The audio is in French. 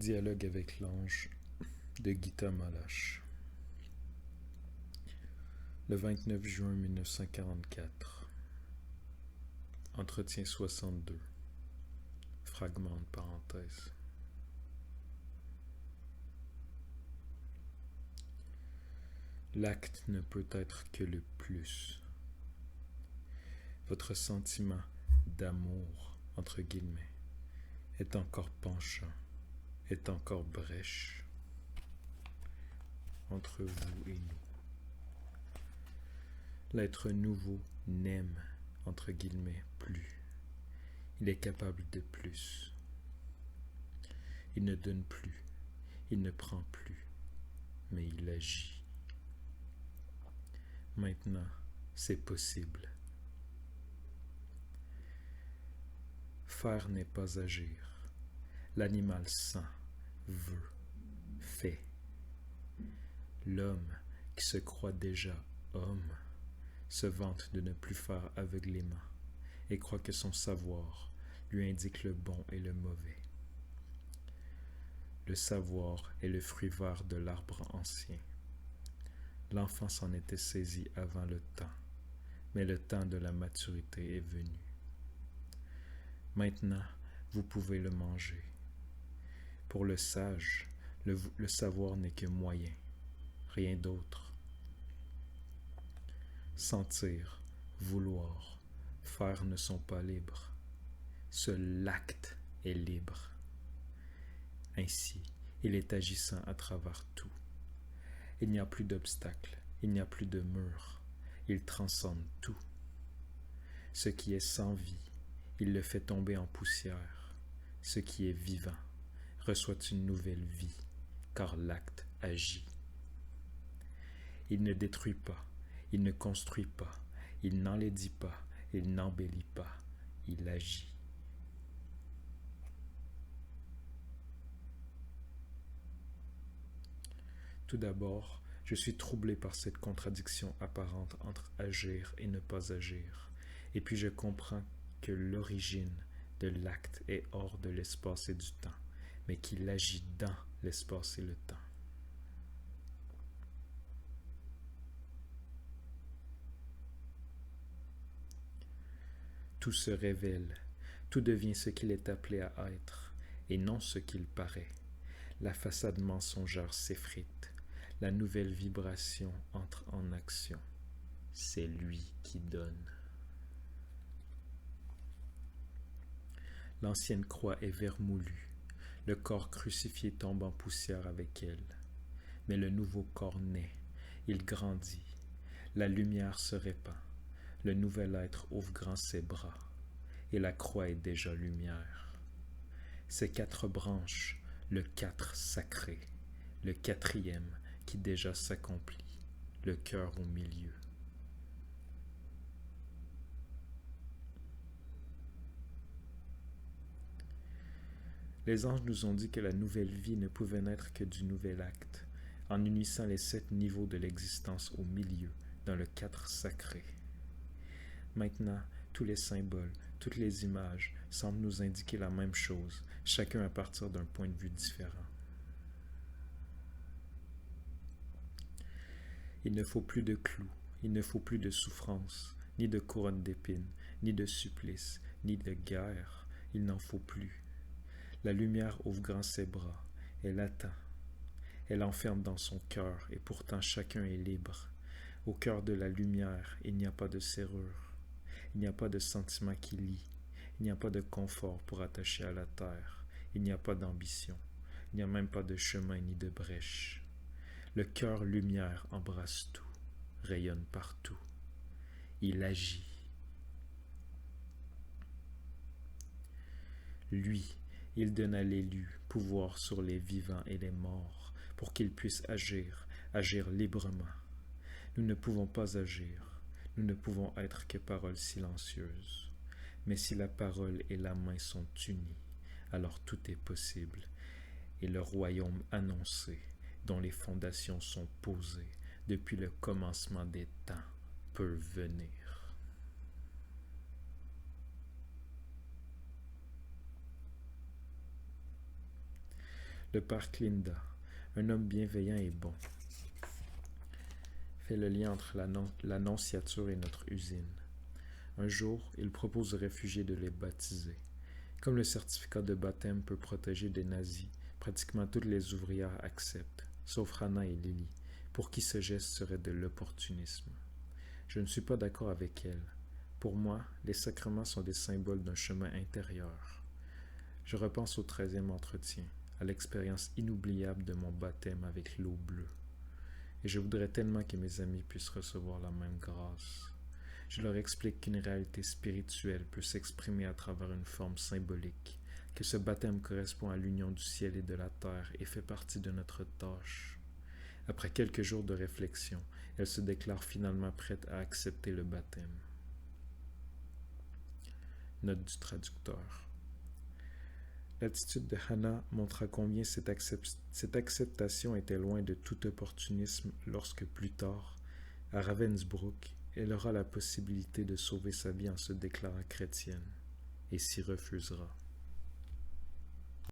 Dialogue avec l'ange de Gita Malache. Le 29 juin 1944. Entretien 62. Fragment de parenthèse. L'acte ne peut être que le plus. Votre sentiment d'amour, entre guillemets, est encore penchant, est encore brèche entre vous et nous. L'être nouveau n'aime, entre guillemets, plus. Il est capable de plus. Il ne donne plus, il ne prend plus, mais il agit. Maintenant, c'est possible. Faire n'est pas agir. L'animal sent, veut, fait. L'homme qui se croit déjà homme se vante de ne plus faire aveuglément et croit que son savoir lui indique le bon et le mauvais. Le savoir est le fruit vert de l'arbre ancien. L'enfant s'en était saisi avant le temps, mais le temps de la maturité est venu. Maintenant, vous pouvez le manger. Pour le sage, le savoir n'est que moyen, rien d'autre. Sentir, vouloir, faire ne sont pas libres. Seul l'acte est libre. Ainsi, il est agissant à travers tout. Il n'y a plus d'obstacles, il n'y a plus de murs. Il transcende tout. Ce qui est sans vie, il le fait tomber en poussière. Ce qui est vivant reçoit une nouvelle vie, car l'acte agit. Il ne détruit pas, il ne construit pas, il n'enlaidit pas, il n'embellit pas, il agit. Tout d'abord, je suis troublé par cette contradiction apparente entre agir et ne pas agir, et puis je comprends que l'origine de l'acte est hors de l'espace et du temps, mais qu'il agit dans l'espace et le temps. Tout se révèle, tout devient ce qu'il est appelé à être, et non ce qu'il paraît. La façade mensongère s'effrite, la nouvelle vibration entre en action. C'est lui qui donne. L'ancienne croix est vermoulue, le corps crucifié tombe en poussière avec elle. Mais le nouveau corps naît, il grandit, la lumière se répand, le nouvel être ouvre grand ses bras, et la croix est déjà lumière. Ces 4 branches, le 4 sacré, le 4e qui déjà s'accomplit, le cœur au milieu. Les anges nous ont dit que la nouvelle vie ne pouvait naître que du nouvel acte, en unissant les 7 niveaux de l'existence au milieu, dans le 4 sacré. Maintenant, tous les symboles, toutes les images semblent nous indiquer la même chose, chacun à partir d'un point de vue différent. Il ne faut plus de clous, il ne faut plus de souffrance, ni de couronne d'épines, ni de supplice, ni de guerre, il n'en faut plus. La lumière ouvre grand ses bras, elle attend. Elle enferme dans son cœur, et pourtant chacun est libre. Au cœur de la lumière, il n'y a pas de serrure. Il n'y a pas de sentiment qui lie. Il n'y a pas de confort pour attacher à la terre. Il n'y a pas d'ambition. Il n'y a même pas de chemin ni de brèche. Le cœur lumière embrasse tout, rayonne partout. Il agit. Lui, il donne à l'élu pouvoir sur les vivants et les morts pour qu'il puisse agir, agir librement. Nous ne pouvons pas agir, nous ne pouvons être que paroles silencieuses. Mais si la parole et la main sont unies, alors tout est possible. Et le royaume annoncé, dont les fondations sont posées depuis le commencement des temps, peut venir. Le père Clinda, un homme bienveillant et bon, fait le lien entre l'annonciature et notre usine. Un jour, il propose aux réfugiés de les baptiser. Comme le certificat de baptême peut protéger des nazis, pratiquement toutes les ouvrières acceptent, sauf Hannah et Lily, pour qui ce geste serait de l'opportunisme. Je ne suis pas d'accord avec elle. Pour moi, les sacrements sont des symboles d'un chemin intérieur. Je repense au 13e entretien, à l'expérience inoubliable de mon baptême avec l'eau bleue. Et je voudrais tellement que mes amis puissent recevoir la même grâce. Je leur explique qu'une réalité spirituelle peut s'exprimer à travers une forme symbolique, que ce baptême correspond à l'union du ciel et de la terre et fait partie de notre tâche. Après quelques jours de réflexion, elle se déclare finalement prête à accepter le baptême. Note du traducteur. L'attitude de Hannah montra combien cette acceptation était loin de tout opportunisme lorsque plus tard, à Ravensbrück, elle aura la possibilité de sauver sa vie en se déclarant chrétienne, et s'y refusera.